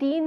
3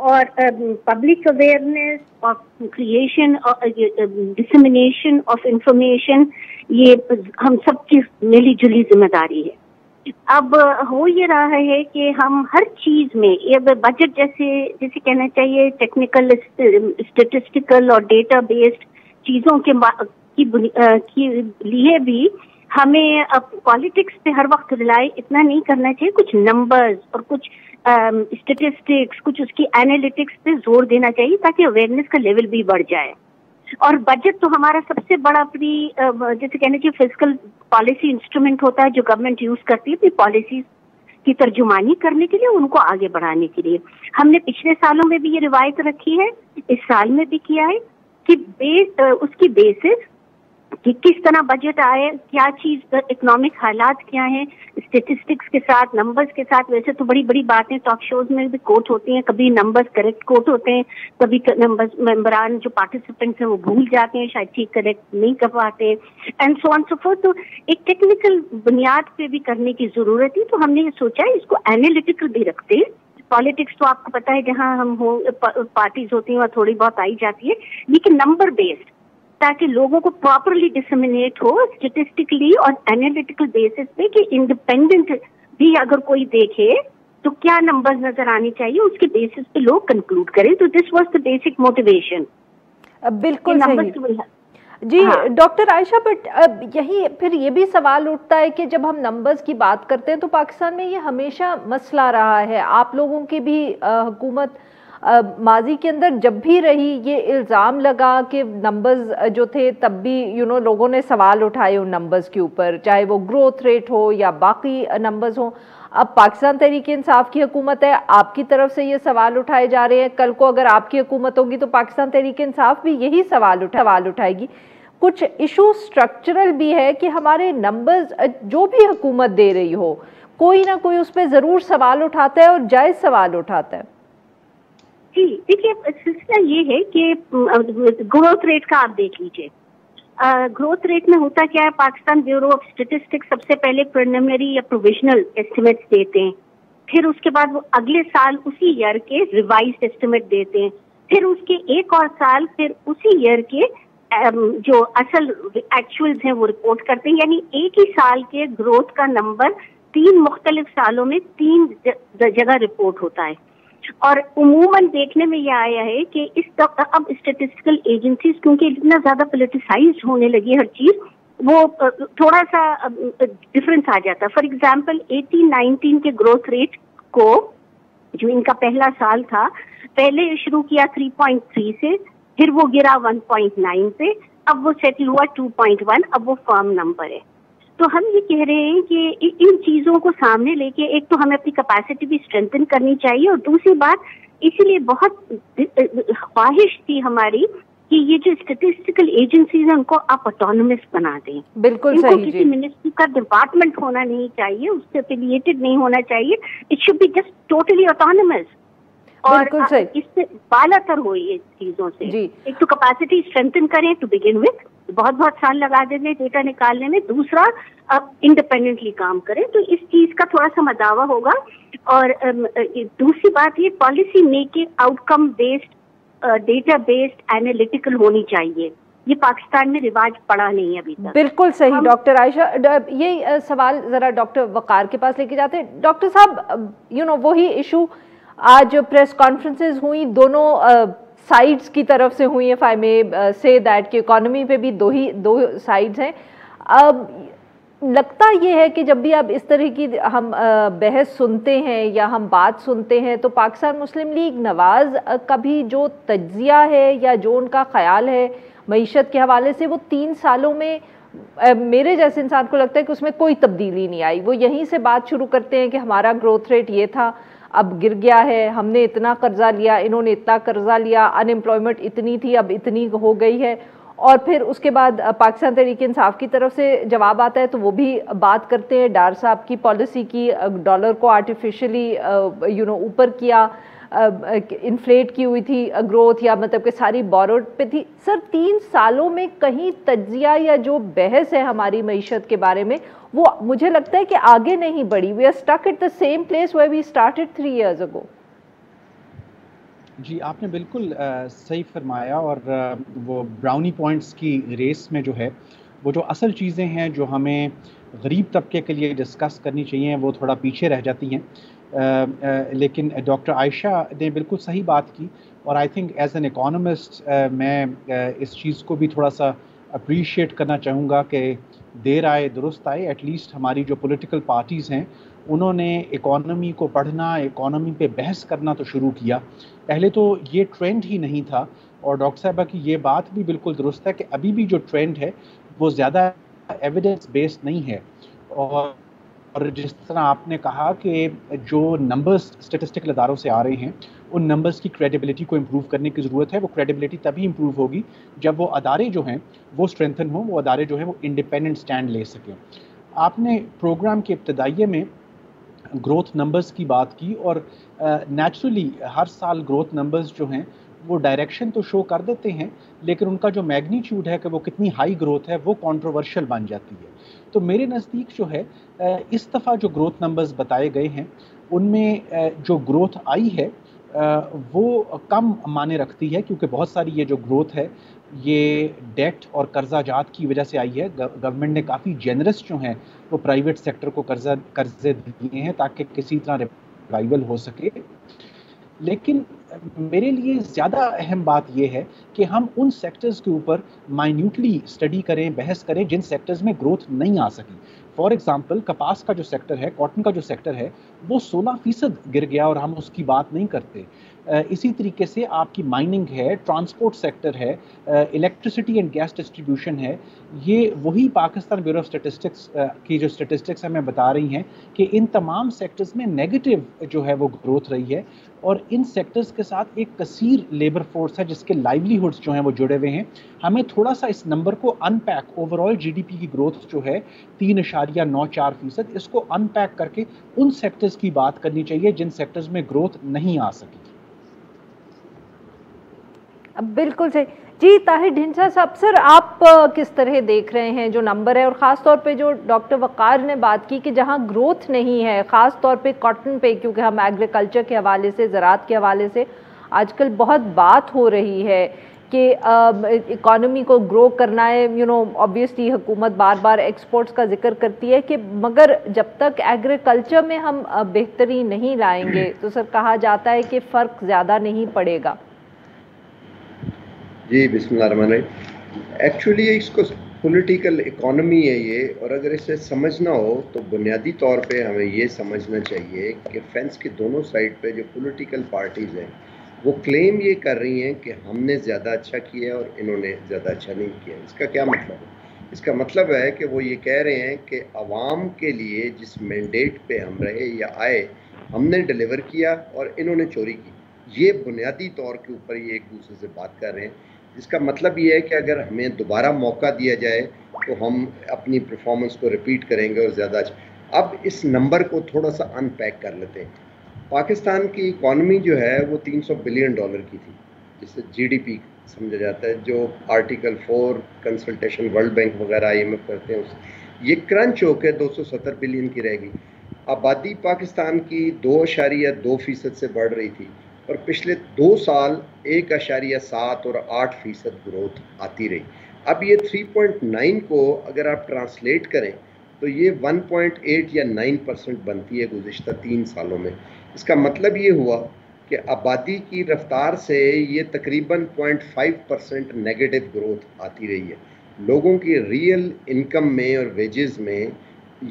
اور public awareness اور creation اور ڈسمینیشن آف انفارمیشن یہ ہم سب کی ملی جلی ذمہ داری ہے. اب ہو یہ رہا ہے کہ ہم ہر چیز میں بجٹ جیسے کہنا چاہیے ٹیکنیکل اسٹیٹسٹیکل اور ڈیٹا بیسڈ چیزوں کے لیے بھی ہمیں اب پالیٹکس پہ ہر وقت ریلائی اتنا نہیں کرنا چاہیے. کچھ نمبرز اور کچھ اسٹیٹسٹکس کچھ اس کی اینالیٹکس پہ زور دینا چاہیے تاکہ اویئرنیس کا لیول بھی بڑھ جائے. اور بجٹ تو ہمارا سب سے بڑا اپنی جیسے کہنا چاہیے فزیکل پالیسی انسٹرومنٹ ہوتا ہے جو گورنمنٹ یوز کرتی ہے اپنی پالیسیز کی ترجمانی کرنے کے لیے، ان کو آگے بڑھانے کے لیے. ہم نے پچھلے سالوں میں بھی یہ روایت رکھی ہے، اس سال میں بھی کیا ہے کہ اس کی بیسس کہ کس طرح بجٹ آئے، کیا چیز اکنامک حالات کیا ہیں، اسٹیٹسٹکس کے ساتھ نمبرز کے ساتھ. ویسے تو بڑی بڑی باتیں ٹاک شوز میں بھی کوٹ ہوتی ہیں، کبھی نمبرز کریکٹ کوٹ ہوتے ہیں، کبھی نمبرز ممبران جو پارٹیسپینٹس ہیں وہ بھول جاتے ہیں، شاید ٹھیک کریکٹ نہیں کر پاتے and so on so forth. تو ایک ٹیکنیکل بنیاد پہ بھی کرنے کی ضرورت ہے. تو ہم نے یہ سوچا ہے اس کو اینالیٹیکل بھی رکھتے ہیں. پالیٹکس تو آپ کو پتا ہے جہاں ہم پارٹیز ہوتی ہیں وہاں تھوڑی بہت آئی جاتی ہے، لیکن نمبر بیسڈ تاکہ لوگوں کو پراپرلی ڈسمینیٹ ہو اسٹیٹسٹکلی اور اینالیٹیکل بیسس پہ کہ انڈیپینڈنٹ بھی اگر کوئی دیکھے تو کیا نمبرز نظر آنے چاہیے، اس کے بیسس پہ لوگ کنکلوڈ کریں. تو this was the basic motivation. بالکل صحیح. جی ڈاکٹر عائشہ، بٹ یہی پھر یہ بھی سوال اٹھتا ہے کہ جب ہم نمبرز کی بات کرتے ہیں تو پاکستان میں یہ ہمیشہ مسئلہ رہا ہے. آپ لوگوں کی بھی حکومت ماضی کے اندر جب بھی رہی یہ الزام لگا کہ نمبرز جو تھے تب بھی لوگوں نے سوال اٹھائے ان نمبرز کے اوپر، چاہے وہ گروتھ ریٹ ہو یا باقی نمبرز ہوں. اب پاکستان تحریک انصاف کی حکومت ہے، آپ کی طرف سے یہ سوال اٹھائے جا رہے ہیں. کل کو اگر آپ کی حکومت ہوگی تو پاکستان تحریک انصاف بھی یہی سوال اٹھائے گی. کچھ ایشو اسٹرکچرل بھی ہے کہ ہمارے نمبرز جو بھی حکومت دے رہی ہو کوئی نہ کوئی اس پہ ضرور سوال اٹھاتا ہے اور جائز سوال اٹھاتا ہے. جی دیکھیے سلسلہ یہ ہے کہ گروتھ ریٹ کا آپ دیکھ لیجیے. گروتھ ریٹ میں ہوتا کیا ہے، پاکستان بیورو آف اسٹیٹسٹکس سب سے پہلے پریلیمنری یا پروویژنل ایسٹیمیٹس دیتے ہیں، پھر اس کے بعد وہ اگلے سال اسی ایئر کے ریوائزڈ ایسٹیمیٹ دیتے ہیں، پھر اس کے ایک اور سال پھر اسی ایئر کے جو اصل ایکچوئلز ہیں وہ رپورٹ کرتے ہیں. یعنی ایک ہی سال کے گروتھ کا نمبر 3 مختلف سالوں میں 3 جگہ رپورٹ ہوتا ہے. اور عموماً دیکھنے میں یہ آیا ہے کہ اب اسٹیٹسٹیکل ایجنسیز کیونکہ اتنا زیادہ پولیٹیسائزڈ ہونے لگی ہر چیز، وہ تھوڑا سا ڈفرنس آ جاتا ہے. فار ایگزامپل 18-19 کے گروتھ ریٹ کو جو ان کا پہلا سال تھا پہلے شروع کیا 3.3 سے، پھر وہ گرا 1.9 پہ، اب وہ سیٹل ہوا 2.1، اب وہ فرم نمبر ہے. تو ہم یہ کہہ رہے ہیں کہ ان چیزوں کو سامنے لے کے ایک تو ہمیں اپنی کیپیسٹی بھی اسٹرینتھن کرنی چاہیے، اور دوسری بات اسی لیے بہت خواہش تھی ہماری کہ یہ جو اسٹیٹسٹیکل ایجنسیز ہیں ان کو آپ آٹونومس بنا دیں. بالکل صحیح. کسی منسٹری کا ڈپارٹمنٹ ہونا نہیں چاہیے، اس سے افیلیٹڈ نہیں ہونا چاہیے. It should be just totally autonomous اور اس سے بالا تر ہو یہ چیزوں سے. ایک تو کیپیسٹی اسٹرینتھن کریں ٹو بگن وتھ، بہت سال لگا دیں گے ڈیٹا نکالنے میں. دوسرا اب انڈیپینڈنٹلی کام کریں تو اس چیز کا تھوڑا سا مداوع ہوگا. اور دوسری بات یہ پالیسی میکنگ آؤٹ کم بیسڈ ڈیٹا بیسڈ اینالیٹیکل ہونی چاہیے. یہ پاکستان میں رواج پڑا نہیں ہے ابھی تک. بالکل صحیح ڈاکٹر عائشہ. یہ سوال ذرا ڈاکٹر وقار کے پاس لے کے جاتے ہیں. ڈاکٹر صاحب وہی ایشو آج پریس کانفرنسز ہوئی دونوں سائڈز کی طرف سے ہوئی ہیں. if I may say that کہ اکانومی پہ بھی دو سائڈز ہیں. اب لگتا یہ ہے کہ جب بھی اب اس طرح کی ہم بحث سنتے ہیں یا ہم بات سنتے ہیں تو پاکستان مسلم لیگ نواز کا بھی جو تجزیہ ہے یا جو ان کا خیال ہے معیشت کے حوالے سے وہ 3 سالوں میں میرے جیسے انسان کو لگتا ہے کہ اس میں کوئی تبدیلی نہیں آئی. وہ یہیں سے بات شروع کرتے ہیں کہ ہمارا گروتھ ریٹ یہ تھا، اب گر گیا ہے، ہم نے اتنا قرضہ لیا، انہوں نے اتنا قرضہ لیا، ان ایمپلائمنٹ اتنی تھی اب اتنی ہو گئی ہے. اور پھر اس کے بعد پاکستان تحریک انصاف کی طرف سے جواب آتا ہے تو وہ بھی بات کرتے ہیں ڈار صاحب کی پالیسی کی، ڈالر کو آرٹیفیشلی اوپر کیا، انفلیٹ کی ہوئی تھی گروتھ، یا مطلب کہ ساری بوروڈ پہ تھی. سر 3 سالوں میں کہیں تجزیہ یا جو بحث ہے ہماری معیشت کے بارے میں وہ مجھے لگتا ہے کہ آگے نہیں بڑھی. We are stuck at the same place where we started 3 years ago. جی آپ نے بالکل صحیح فرمایا، اور وہ براؤنی پوائنٹس کی ریس میں جو ہے وہ جو اصل چیزیں ہیں جو ہمیں غریب طبقے کے لیے ڈسکس کرنی چاہیے وہ تھوڑا پیچھے رہ جاتی ہیں. لیکن ڈاکٹر عائشہ نے بالکل صحیح بات کی، اور I think as an economist میں اس چیز کو بھی تھوڑا سا اپریشیٹ کرنا چاہوں گا کہ دیر آئے درست آئے. ایٹ لیسٹ ہماری جو پولیٹیکل پارٹیز ہیں انہوں نے اکانومی کو پڑھنا، اکانومی پہ بحث کرنا تو شروع کیا. پہلے تو یہ ٹرینڈ ہی نہیں تھا، اور ڈاکٹر صاحبہ کی یہ بات بھی بالکل درست ہے کہ ابھی بھی جو ٹرینڈ ہے وہ زیادہ ایویڈنس بیسڈ نہیں ہے. اور جس طرح آپ نے کہا کہ جو نمبرز اسٹیٹسٹیکل اداروں سے آ رہے ہیں ان نمبرز کی کریڈیبلٹی کو امپروو کرنے کی ضرورت ہے. وہ کریڈیبلٹی تبھی امپروو ہوگی جب وہ ادارے جو ہیں وہ اسٹرینتھن ہوں، وہ ادارے جو ہیں وہ انڈیپینڈنٹ سٹینڈ لے سکیں. آپ نے پروگرام کے ابتدائیے میں گروتھ نمبرز کی بات کی، اور نیچرلی ہر سال گروتھ نمبرز جو ہیں وہ ڈائریکشن تو شو کر دیتے ہیں، لیکن ان کا جو میگنیچیوڈ ہے کہ وہ کتنی ہائی گروتھ ہے وہ کنٹروورشل بن جاتی ہے. تو میرے نزدیک جو ہے اس دفعہ جو گروتھ نمبرز بتائے گئے ہیں ان میں جو گروتھ آئی ہے وہ کم معنی رکھتی ہے، کیونکہ بہت ساری یہ جو گروتھ ہے یہ ڈیٹ اور قرضہ جات کی وجہ سے آئی ہے. گورنمنٹ نے کافی جنرس جو ہیں وہ پرائیویٹ سیکٹر کو قرضے دیے ہیں تاکہ کسی طرح ریوائول ہو سکے. لیکن میرے لیے زیادہ اہم بات یہ ہے کہ ہم ان سیکٹرز کے اوپر مائنیوٹلی اسٹڈی کریں، بحث کریں جن سیکٹرز میں گروتھ نہیں آ سکی. فار ایگزامپل کپاس کا جو سیکٹر ہے، کاٹن کا جو سیکٹر ہے وہ 16% گر گیا اور ہم اس کی بات نہیں کرتے. اسی طریقے سے آپ کی مائننگ ہے، ٹرانسپورٹ سیکٹر ہے، الیکٹریسٹی اینڈ گیس ڈسٹریبیوشن ہے. یہ وہی پاکستان بیورو آف اسٹیٹسٹکس کی جو اسٹیٹسٹکس ہمیں بتا رہی ہیں کہ ان تمام سیکٹرز میں نیگیٹو جو ہے وہ گروتھ رہی ہے. اور ان سیکٹرز کے ساتھ ایک کثیر لیبر فورس ہے جس کے لائیولی ہوڈز جو ہیں وہ جڑے ہوئے ہیں. ہمیں تھوڑا سا اس نمبر کو unpack, overall G D P کی گروتھ جو ہے 3.94%، اس کو ان پیک کر کے ان سیکٹرز کی بات کرنی چاہیے جن سیکٹرز میں گروتھ نہیں آ سکی. بالکل صحیح. جی طاہر ڈھینسا صاحب، سر آپ کس طرح دیکھ رہے ہیں جو نمبر ہے، اور خاص طور پہ جو ڈاکٹر وقار نے بات کی کہ جہاں گروتھ نہیں ہے، خاص طور پہ کاٹن پہ، کیونکہ ہم ایگریکلچر کے حوالے سے، زراعت کے حوالے سے آج کل بہت بات ہو رہی ہے کہ اکانومی کو گرو کرنا ہے. آبویسلی حکومت بار بار ایکسپورٹس کا ذکر کرتی ہے کہ مگر جب تک ایگریکلچر میں ہم بہتری نہیں لائیں گے تو سر کہا جاتا ہے کہ فرق زیادہ نہیں پڑے گا. جی بسم اللہ الرحمن الرحیم. ایکچولی اس کو پولیٹیکل اکانومی ہے یہ، اور اگر اسے سمجھنا ہو تو بنیادی طور پہ ہمیں یہ سمجھنا چاہیے کہ فینس کی دونوں سائڈ پہ جو پولیٹیکل پارٹیز ہیں وہ کلیم یہ کر رہی ہیں کہ ہم نے زیادہ اچھا کیا اور انہوں نے زیادہ اچھا نہیں کیا. اس کا کیا مطلب ہے؟ اس کا مطلب ہے کہ وہ یہ کہہ رہے ہیں کہ عوام کے لیے جس مینڈیٹ پہ ہم رہے یا آئے ہم نے ڈیلیور کیا اور انہوں نے چوری کی. یہ بنیادی طور کے اوپر یہ ایک دوسرے سے بات کر رہے ہیں، جس کا مطلب یہ ہے کہ اگر ہمیں دوبارہ موقع دیا جائے تو ہم اپنی پرفارمنس کو ریپیٹ کریں گے اور زیادہ اچھا. اب اس نمبر کو تھوڑا سا ان پیک کر لیتے ہیں. پاکستان کی اکانومی جو ہے وہ $300 بلین کی تھی، جسے جی ڈی پی سمجھا جاتا ہے، جو آرٹیکل 4 کنسلٹیشن ورلڈ بینک وغیرہ IMF کرتے ہیں. یہ کرنچ ہو کے 270 بلین کی رہ گئی. آبادی پاکستان کی 2.2% سے بڑھ رہی تھی، اور پچھلے 2 سال 1.7 اور 8% گروتھ آتی رہی. اب یہ 3.9 کو اگر آپ ٹرانسلیٹ کریں تو یہ 1.8 یا 9% بنتی ہے گزشتہ 3 سالوں میں. اس کا مطلب یہ ہوا کہ آبادی کی رفتار سے یہ تقریباً 0.5% نیگیٹو گروتھ آتی رہی ہے. لوگوں کی ریئل انکم میں اور ویجز میں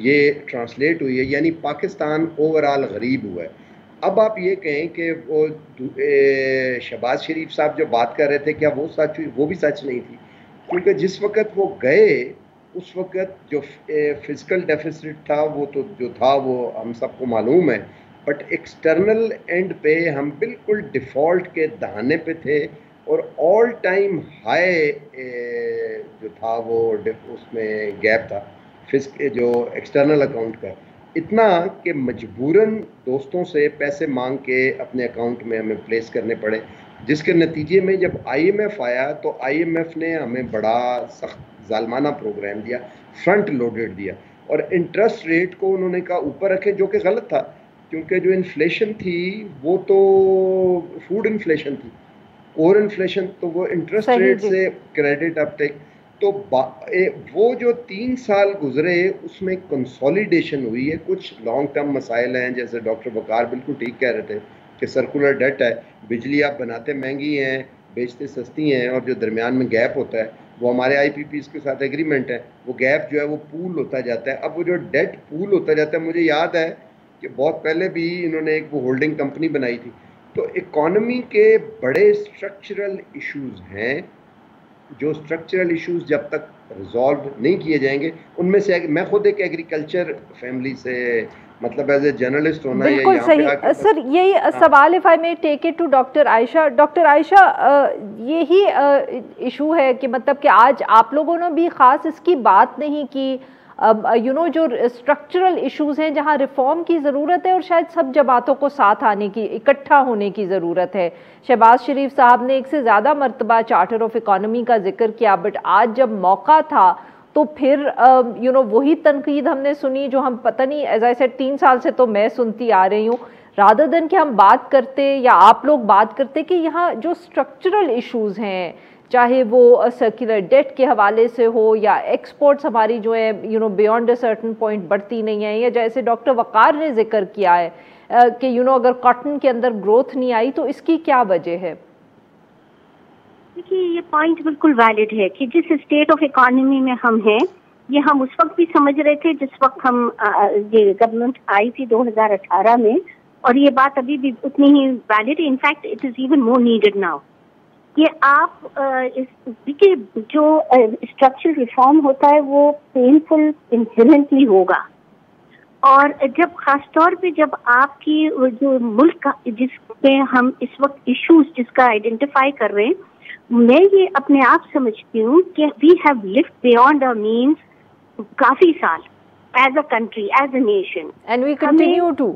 یہ ٹرانسلیٹ ہوئی ہے، یعنی پاکستان اوورال غریب ہوا ہے. اب آپ یہ کہیں کہ وہ شہباز شریف صاحب جو بات کر رہے تھے کیا وہ سچ ہوئی؟ وہ بھی سچ نہیں تھی، کیونکہ جس وقت وہ گئے اس وقت جو فزیکل ڈیفیسٹ تھا وہ تو جو تھا وہ ہم سب کو معلوم ہے، بٹ ایکسٹرنل اینڈ پہ ہم بالکل ڈیفالٹ کے دہانے پہ تھے، اور آل ٹائم ہائی جو تھا وہ اس میں گیپ تھا جو ایکسٹرنل اکاؤنٹ کا، اتنا کہ مجبوراً دوستوں سے پیسے مانگ کے اپنے اکاؤنٹ میں ہمیں پلیس کرنے پڑے، جس کے نتیجے میں جب IMF آیا تو IMF نے ہمیں بڑا سخت ظالمانہ پروگرام دیا، فرنٹ لوڈڈ دیا، اور انٹرسٹ ریٹ کو انہوں نے کہا اوپر رکھیں، جو کہ غلط تھا. کیونکہ جو انفلیشن تھی وہ تو فوڈ انفلیشن تھی، اور انفلیشن تو وہ انٹرسٹ ریٹ سے کریڈٹ اپ ٹیک، تو وہ جو 3 سال گزرے اس میں کنسولیڈیشن ہوئی ہے. کچھ لانگ ٹرم مسائل ہیں، جیسے ڈاکٹر وقار بالکل ٹھیک کہہ رہے تھے کہ سرکولر ڈیٹ ہے، بجلی آپ بناتے مہنگی ہیں بیچتے سستی ہیں، اور جو درمیان میں گیپ ہوتا ہے وہ ہمارے آئی پی پیز کے ساتھ ایگریمنٹ ہے، وہ گیپ جو ہے وہ پول ہوتا جاتا ہے. اب وہ جو ڈیٹ پول ہوتا جاتا ہے، مجھے یاد ہے کہ بہت پہلے بھی انہوں نے ایک وہ ہولڈنگ کمپنی بنائی تھی. تو اکانومی کے بڑے اسٹرکچرل ایشوز ہیں، جو اسٹرکچرل ایشوز جب تک ریزالو نہیں کیے جائیں گے، ان میں سے میں خود ایک ایگریکلچر فیملی سے مطلب ایز اے جرنلسٹ ہونا یا بالکل صحیح سر. یہی سوال if I may take it to doctor Ayesha. Doctor Ayesha, یہی ایشو ہے کہ مطلب کہ آج آپ لوگوں نے بھی خاص اس کی بات نہیں کی، جو اسٹرکچرل ایشوز ہیں جہاں ریفارم کی ضرورت ہے اور شاید سب جماعتوں کو ساتھ آنے کی، اکٹھا ہونے کی ضرورت ہے. شہباز شریف صاحب نے ایک سے زیادہ مرتبہ چارٹر آف اکانومی کا ذکر کیا، بٹ آج جب موقع تھا تو پھر وہی تنقید ہم نے سنی جو ہم پتہ نہیں ایز آئی سیڈ 3 سال سے تو میں سنتی آ رہی ہوں. رادر دین کہ ہم بات کرتے یا آپ لوگ بات کرتے کہ یہاں جو اسٹرکچرل ایشوز ہیں، چاہے وہ سرکولر ڈیٹ کے حوالے سے ہو یا ایکسپورٹس ہماری جو ہے بیونڈ اے سرٹن پوائنٹ بڑھتی نہیں ہیں، یا جیسے ڈاکٹر وقار نے ذکر کیا ہے کہ اگر کاٹن کے اندر گروتھ نہیں آئی تو اس کی کیا وجہ ہے؟ دیکھیے، یہ پوائنٹ بالکل ویلڈ ہے کہ جس اسٹیٹ آف اکانومی میں ہم ہیں، یہ ہم اس وقت بھی سمجھ رہے تھے جس وقت ہم یہ گورنمنٹ آئی تھی 2018 میں، اور یہ بات ابھی بھی اتنی ہی ویلڈ ہے. In fact it is even more needed now کہ آپ دیکھیے جو اسٹرکچرل ریفارم ہوتا ہے وہ پینفل انہیرنٹلی ہوگا، اور جب خاص طور پہ جب آپ کی جو ملک کا جس پہ ہم اس وقت ایشوز جس کا آئیڈینٹیفائی کر رہے ہیں، میں یہ اپنے آپ سمجھتی ہوں کہ we have lived beyond our means کافی سال as a country, as a nation, and we continue to.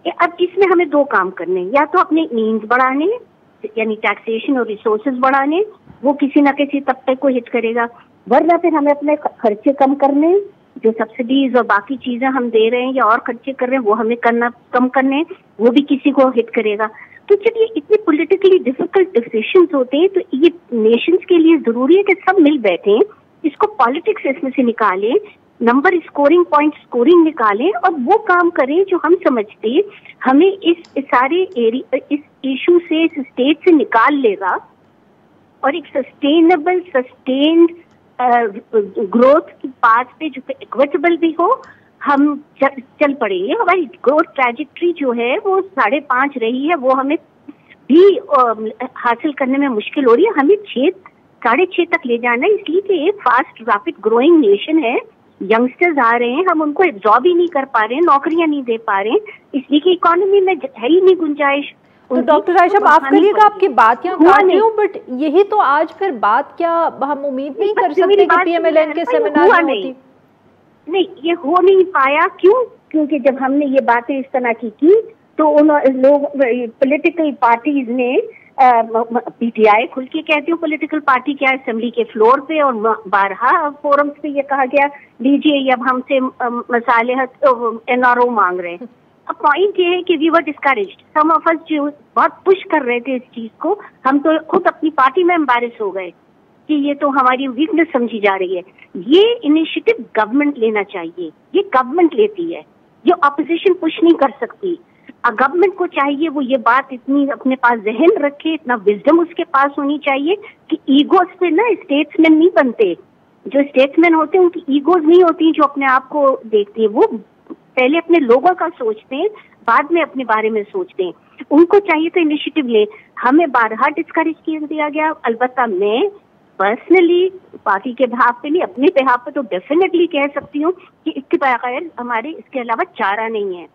اب اس میں ہمیں 2 کام کرنے، یا تو اپنے مینز بڑھانے یعنی ٹیکسیشن اور ریسورسز بڑھانے، وہ کسی نہ کسی طبقے کو ہٹ کرے گا، ورنہ پھر ہمیں اپنے خرچے کم کرنے، جو سبسڈیز اور باقی چیزیں ہم دے رہے ہیں یا اور خرچے کر رہے ہیں وہ ہمیں کم کرنے، وہ بھی کسی کو ہٹ کرے گا. تو جب یہ اتنے پولیٹیکلی ڈیفیکلٹ ڈیسیشنز ہوتے ہیں تو یہ نیشنز کے لیے ضروری ہے کہ سب مل بیٹھیں، اس کو پالیٹکس اس میں سے نکالیں، نمبر اسکورنگ پوائنٹ اسکورنگ نکالیں، اور وہ کام کریں جو ہم سمجھتے ہیں ہمیں اس سارے اس ایشو سے، اس اسٹیٹ سے نکال لے گا، اور ایک سسٹینڈ گروتھ کی پاتھ پہ جو ایکویٹیبل بھی ہو ہم چل پڑیں گے. ہماری گروتھ ٹریجیکٹری جو ہے وہ 5.5 رہی ہے، وہ ہمیں بھی حاصل کرنے میں مشکل ہو رہی ہے. ہمیں 6.5 تک لے جانا ہے، اس لیے کہ ایک فاسٹ ریپڈ گروئنگ نیشن ہے، ینگسٹرز آ رہے ہیں، ہم ان کو ایبزارب ہی نہیں کر پا رہے ہیں، نوکریاں نہیں دے پا رہے ہیں، اس لیے کہ اکانومی میں ہے ہی نہیں گنجائش. تو ڈاکٹر عائشہ معاف کریے گا آپ کی بات یہاں کاٹ رہی ہوں، بٹ یہی تو آج پھر بات کیا ہم امید نہیں کر سکتے کہ پی ایم ایل این کے سیمینار میں ہوتی؟ نہیں، یہ ہو نہیں پایا. کیونکہ جب ہم نے یہ باتیں اس طرح کی تو لوگ پولیٹیکل پارٹیز نے پی ٹی آئی کھل کے کہتی ہوں پولیٹیکل پارٹی کیا، اسمبلی کے فلور پہ اور بارہا فورمز پہ یہ کہا گیا لیجیے اب ہم سے مصالحت این آر او مانگ رہے ہیں. اب پوائنٹ یہ ہے کہ وی ور ڈسکریجڈ، سم آف اس جو بہت پش کر رہے تھے اس چیز کو، ہم تو خود اپنی پارٹی میں امبیرس ہو گئے کہ یہ تو ہماری ویکنس سمجھی جا رہی ہے. یہ انیشیٹو گورنمنٹ لینا چاہیے، یہ گورنمنٹ لیتی ہے، جو اپوزیشن پش نہیں کر سکتی. گورنمنٹ کو چاہیے وہ یہ بات اتنی اپنے پاس ذہن رکھے، اتنا وزڈم اس کے پاس ہونی چاہیے کہ ایگوز سے نا اسٹیٹس مین نہیں بنتے. جو اسٹیٹس مین ہوتے ہیں ان کی ایگوز نہیں ہوتی جو اپنے آپ کو دیکھتے ہیں، وہ پہلے اپنے لوگوں کا سوچتے ہیں، بعد میں اپنے بارے میں سوچتے ہیں. ان کو چاہیے تو انیشیٹو لے. ہمیں بارہا ڈسکریج کیا دیا گیا. البتہ میں پرسنلی پارٹی کے بہاف پہ نہیں، اپنے بہاف پہ تو ڈیفینیٹلی کہہ سکتی ہوں کہ اس کے بغیر ہمارے اس کے علاوہ چارہ نہیں ہے.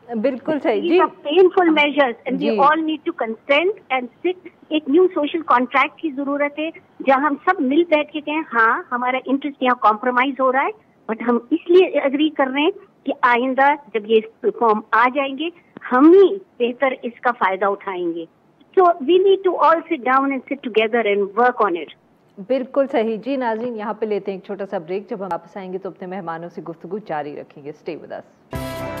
بالکل صحیح جی. Painful measures and we all need to consent and sit. ایک نیو سوشل کانٹریکٹ کی ضرورت ہے جہاں ہم سب مل بیٹھ کے کہیں ہاں ہمارا انٹرسٹ یہاں کمپرومائز ہو رہا ہے، بٹ ہم اس لیے اگری کر رہے ہیں کہ آئندہ جب یہ ریفارم آ جائیں گے ہم ہی بہتر اس کا فائدہ اٹھائیں گے. سو وی need to all sit down and sit together and work on it. بالکل صحیح جی. ناظرین یہاں پہ لیتے ہیں ایک چھوٹا سا بریک. جب ہم واپس آئیں گے تو اپنے مہمانوں سے گفتگو جاری رکھیں گے. Stay with us.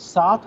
$7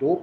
2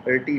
$30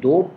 2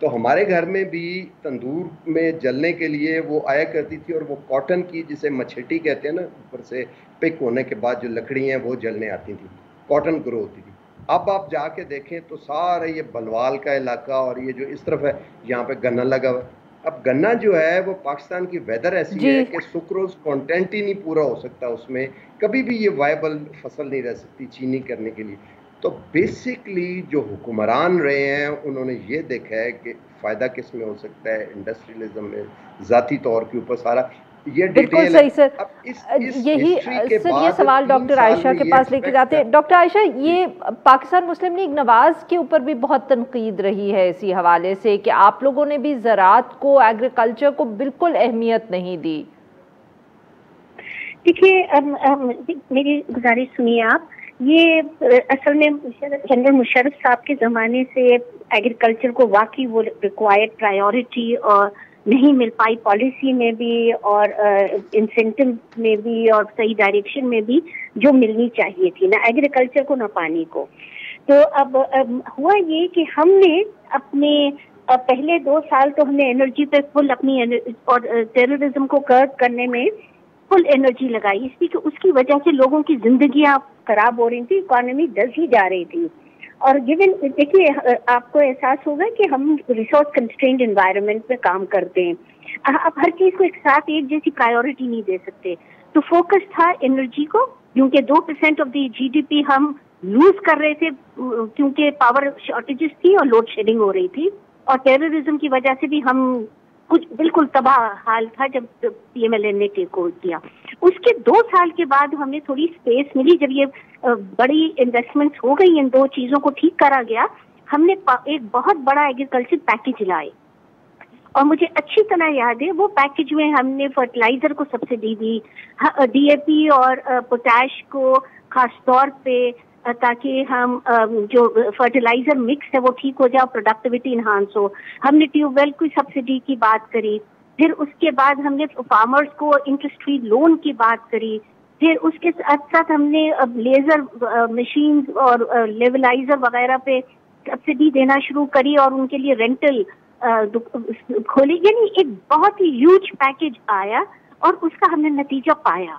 تو ہمارے گھر میں بھی تندور میں جلنے کے لیے وہ آیا کرتی تھی، اور وہ کاٹن کی جسے مچھٹی کہتے ہیں نا، اوپر سے پک ہونے کے بعد جو لکڑی ہیں وہ جلنے آتی تھی، کاٹن گرو ہوتی تھی. اب آپ جا کے دیکھیں تو سارے یہ بلوال کا علاقہ اور یہ جو اس طرف ہے یہاں پہ گنا لگا ہوا. اب گنا جو ہے وہ پاکستان کی ویدر ایسی ہے کہ سکروز کانٹینٹ ہی نہیں پورا ہو سکتا اس میں، کبھی بھی یہ وائبل فصل نہیں رہ سکتی چینی کرنے کے لیے. تو بیسکلی جو حکمران رہے ہیں انہوں نے یہ دیکھا ہے کہ فائدہ کس میں ہو سکتا ہے، انڈسٹریلزم میں ذاتی طور کے اوپر سارا یہ بالکل صحیح سر. یہی سر یہ سوال ڈاکٹر عائشہ کے پاس لے کے جاتے ہیں. ڈاکٹر عائشہ، یہ پاکستان مسلم لیگ نواز کے اوپر بھی بہت تنقید رہی ہے اسی حوالے سے کہ آپ لوگوں نے بھی زراعت کو، ایگریکلچر کو بالکل اہمیت نہیں دی. دیکھیے میری گزارش سنیے آپ، یہ اصل میں جنرل مشرف صاحب کے زمانے سے ایگریکلچر کو واقعی وہ ریکوائرڈ پرائیورٹی اور نہیں مل پائی، پالیسی میں بھی اور انسینٹو میں بھی اور صحیح ڈائریکشن میں بھی جو ملنی چاہیے تھی، نہ ایگریکلچر کو نہ پانی کو. تو اب ہوا یہ کہ ہم نے اپنے پہلے 2 سال تو ہم نے انرجی پہ فل اپنی اور ٹیررزم کو کرب کرنے میں فل انرجی لگائی، اس لیے کہ اس کی وجہ سے لوگوں کی زندگیاں خراب ہو رہی تھی، اکانومی ڈس ہی جا رہی تھی. اور گیون دیکھیے آپ کو احساس ہوگا کہ ہم ریسورس کنسٹرینڈ انوائرمنٹ میں کام کرتے ہیں، آپ ہر چیز کو ایک ساتھ ایک جیسی پرائیورٹی نہیں دے سکتے. تو فوکس تھا انرجی کو، کیونکہ 2% آف دی GDP ہم لوز کر رہے تھے کیونکہ پاور شارٹیجز تھی اور لوڈ شیڈنگ ہو رہی تھی، اور ٹیررزم کی وجہ سے بھی ہم کچھ بالکل تباہ حال تھا جب PMLN نے ٹیک اوور کیا. اس کے 2 سال کے بعد ہمیں تھوڑی اسپیس ملی، جب یہ بڑی انویسٹمنٹس ہو گئی، ان 2 چیزوں کو ٹھیک کرا گیا، ہم نے ایک بہت بڑا ایگریکلچر پیکج لائے. اور مجھے اچھی طرح یاد ہے وہ پیکج میں ہم نے فرٹیلائزر کو سبسڈی دی، DAP اور پوٹاش کو خاص طور پہ، تاکہ ہم جو فرٹیلائزر مکس ہے وہ ٹھیک ہو جائے، پروڈکٹیوٹی انہانس ہو. ہم نے ٹیوب ویل کی سبسڈی کی بات کری، پھر اس کے بعد ہم نے فارمرز کو انٹرسٹ فری لون کی بات کری، پھر اس کے ساتھ ساتھ ہم نے لیزر مشینز اور لیولائزر وغیرہ پہ سبسڈی دینا شروع کری اور ان کے لیے رینٹل کھولی. یعنی ایک بہت ہی ہیوج پیکج آیا اور اس کا ہم نے نتیجہ پایا.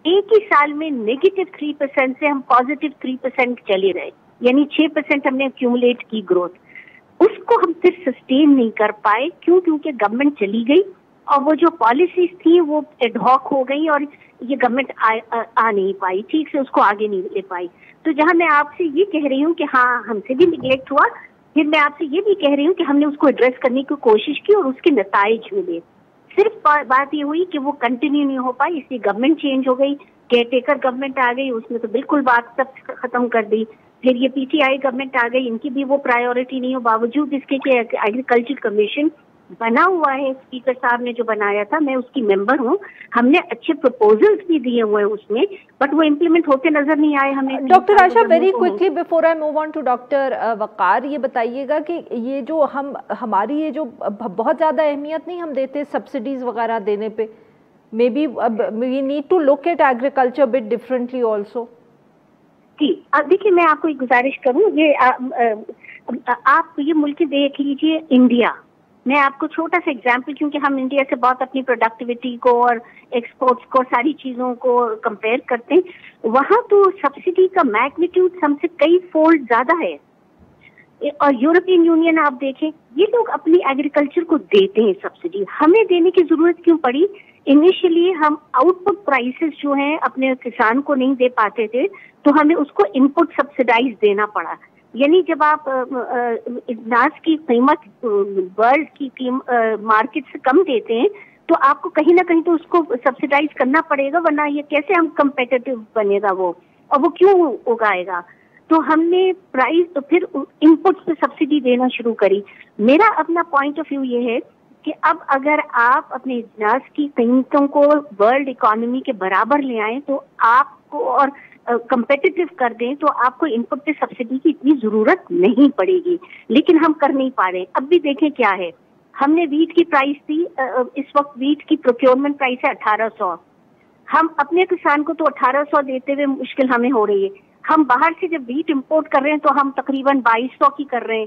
ایک ہی سال میں نیگیٹو 3% سے ہم پازیٹو 3% چلے رہے، یعنی 6% ہم نے ایکیومولیٹ کی گروتھ. اس کو ہم پھر سسٹین نہیں کر پائے، کیونکہ گورنمنٹ چلی گئی اور وہ جو پالیسیز تھی وہ ایڈ ہاک ہو گئی اور یہ گورنمنٹ آ نہیں پائی، ٹھیک سے اس کو آگے نہیں لے پائی. تو جہاں میں آپ سے یہ کہہ رہی ہوں کہ ہاں ہم سے بھی نیگلیکٹ ہوا، پھر میں آپ سے یہ بھی کہہ رہی ہوں کہ ہم نے اس کو ایڈریس کرنے کی کوشش کی اور اس کے نتائج ملے. صرف بات یہ ہوئی کہ وہ کنٹینیو نہیں ہو پائی، اس لیے گورنمنٹ چینج ہو گئی، کیئر ٹیکر گورنمنٹ آ گئی، اس نے تو بالکل بات سب ختم کر دی. پھر یہ PTI گورنمنٹ آ گئی، ان کی بھی وہ پرائیورٹی نہیں ہو، باوجود اس کے کہ ایگریکلچر کمیشن بنا ہوا ہے، اسپیکر صاحب نے جو بنایا تھا، میں اس کی ممبر ہوں، ہم نے اچھے پروپوزلز بھی دیے ہوئے ہیں اس میں، بٹ وہ امپلیمنٹ ہوتے نظر نہیں آئے ہمیں. Doctor Ayesha very quickly before I move on to doctor Waqar, یہ بتائیے گا کہ یہ جو ہماری یہ جو بہت زیادہ اہمیت نہیں ہم دیتے سبسڈیز وغیرہ دینے پہ، may be we need to look at agriculture but differently also. جی دیکھیے میں آپ کو ایک گزارش کروں، یہ آپ یہ ملک دیکھ لیجیے انڈیا. میں آپ کو چھوٹا سا ایگزامپل، کیونکہ ہم انڈیا سے بہت اپنی پروڈکٹیوٹی کو اور ایکسپورٹس کو ساری چیزوں کو کمپیئر کرتے ہیں، وہاں تو سبسڈی کا میگنیٹیوڈ ہم سے کئی فولڈ زیادہ ہے. اور یورپین یونین آپ دیکھیں، یہ لوگ اپنی ایگریکلچر کو دیتے ہیں سبسڈی، ہمیں دینے کی ضرورت کیوں پڑی؟ انیشلی ہم آؤٹ پٹ پرائسز جو ہیں اپنے کسان کو نہیں دے پاتے تھے، تو ہمیں اس کو ان پٹ سبسڈائز دینا پڑا. یعنی جب آپ اناج کی قیمت ورلڈ کی مارکیٹ سے کم دیتے ہیں تو آپ کو کہیں نہ کہیں تو اس کو سبسڈائز کرنا پڑے گا، ورنہ یہ کیسے ہم کمپیٹیٹو بنے گا وہ، اور وہ کیوں اگائے گا؟ تو ہم نے پرائز تو پھر ان پٹ پہ سبسڈی دینا شروع کری. میرا اپنا پوائنٹ آف ویو یہ ہے کہ اب اگر آپ اپنے اناج کی قیمتوں کو ورلڈ اکانومی کے برابر لے آئیں تو آپ کو اور کمپیٹیٹو کر دیں تو آپ کو ان پٹ پہ سبسڈی کی اتنی ضرورت نہیں پڑے گی، لیکن ہم کر نہیں پا رہے. اب بھی دیکھیں کیا ہے، ہم نے ویٹ کی پرائس تھی، اس وقت ویٹ کی پروکیورمنٹ پرائس ہے 1800، ہم اپنے کسان کو تو 1800 دیتے ہوئے مشکل ہمیں ہو رہی ہے. ہم باہر سے جب ویٹ امپورٹ کر رہے ہیں تو ہم تقریباً 2200 کی کر رہے ہیں،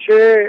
6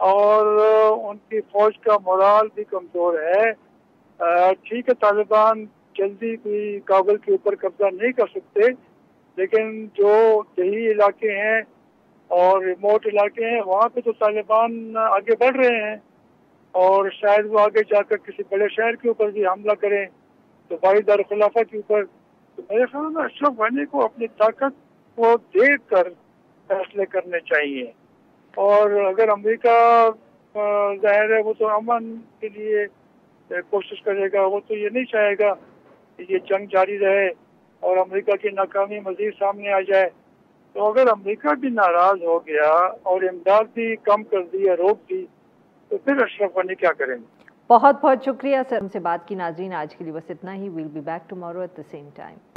اور ان کی فوج کا مورال بھی کمزور ہے. ٹھیک ہے طالبان جلدی بھی کابل کے اوپر قبضہ نہیں کر سکتے، لیکن جو دیہی علاقے ہیں اور ریموٹ علاقے ہیں وہاں پہ تو طالبان آگے بڑھ رہے ہیں، اور شاید وہ آگے جا کر کسی بڑے شہر کے اوپر بھی حملہ کریں، تو بھائی دارالخلافہ کے اوپر. تو میرے خیال میں اشرف غنی کو اپنی طاقت کو دیکھ کر فیصلے کرنے چاہیے. اور اگر امریکہ ظاہر ہے وہ تو امن کے لیے کوشش کرے گا، وہ تو یہ نہیں چاہے گا کہ یہ جنگ جاری رہے اور امریکہ کی ناکامی مزید سامنے آ جائے. تو اگر امریکہ بھی ناراض ہو گیا اور امداد بھی کم کر دی یا روک دی تو پھر اشرف غنی کیا کریں گے؟ بہت بہت شکریہ سر، ہم سے بات کی. ناظرین آج کے لیے بس اتنا ہی. We'll be back tomorrow at the same time.